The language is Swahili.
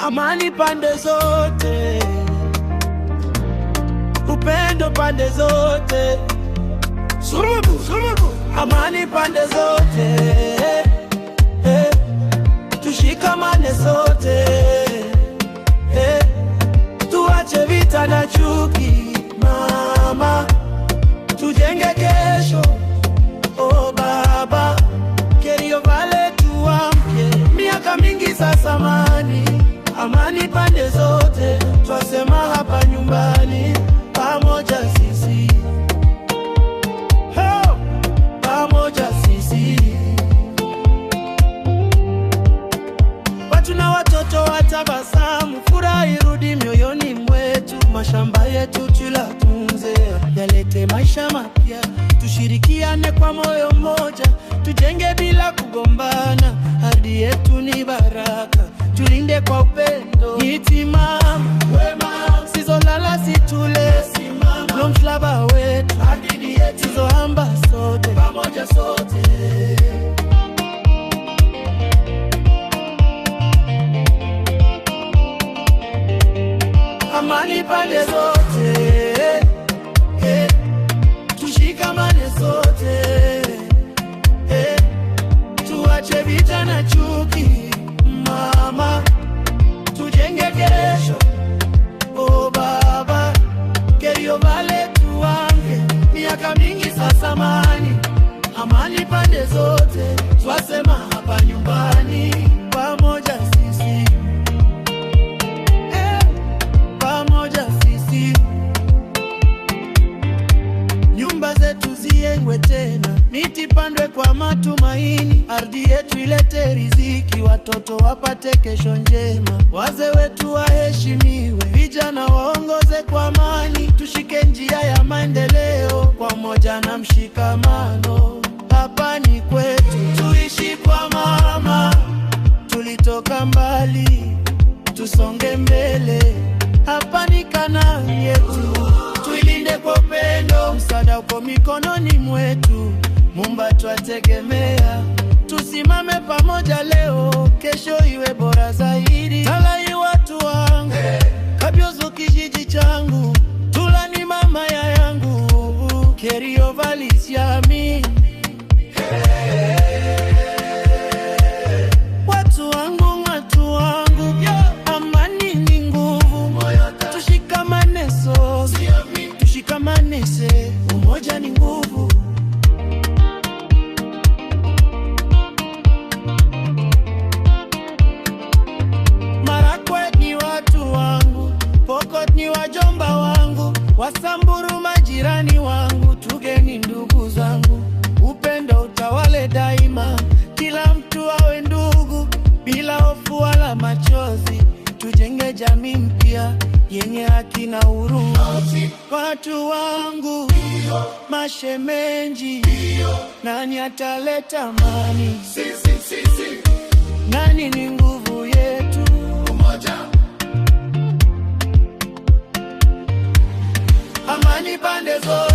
amani pande zote, upendo pande zote, sulubu, sulubu, amani pande zote, tushikamane sote, tuache vita na chuki mama, tujenge kesho. Oh baba, Kerio Valley tuamke, miaka mingi sasa amani pande zote, twasema hapa nyumbani, pamoja sisi, oh, pamoja sisi. Watu na watoto watabasamu, furaha irudi mioyoni mwetu, mashamba yetu tuyatunze, yalete maisha mapya, tushirikiane kwa moyo mmoja, tujenge bila kugombana, ardhi yetu ni baraka, tulinde kwa upendo. Nitimama wema, sizolala situle, Lomslaba wetu, ardhi yetu, sizohamba sote, pamoja sote. Amani pande zote, tushikamane sote, tuache vita na chuki mama, tujenge kesho. Oh baba, Kerio Valley tuamke, miaka mingi sasa amani pande zote, twasema hapa nyumbani, pamoja sisi, pamoja sisi. Nyumba zetu zijengwe tena, miti pandwe kwa matumaini, ardhi yetu ilete riziki, watoto wapate kesho njema, wazee wetu waheshimiwe, vijana waongoze kwa amani, tushike njia ya maendeleo kwa moja na mshikamano. Hapa ni kwetu, tuishi kwa mama, tulitoka mbali, tusonge mbele, hapa ni Kanaani yetu, tuilinde kwa upendo, msaada uko mikononi mwetu, Muumba twategemea, tusimame pamoja leo, kesho iwe bora zaidi. Talai watu wangu, Kabyozo kijiji changu, Tula ni mama yangu, Kerio Valley siamini. Watu wangu, amani ni nguvu, tushikamane sote, tushikamane se, umoja ni nguvu. Marakwet ni watu wangu, Pokot ni wajomba wangu, Wasamburu majirani wangu, Tugeni ndugu zangu, upendo utawale daima, kila mtu awe ndugu, bila hofu wala machozi, tujenge jamii mpya yenye haki na huruma. Watu wangu, mashemenji, nani ataleta amani? Sisi. Nani ni nguvu yetu? Umoja. Amani pande zote.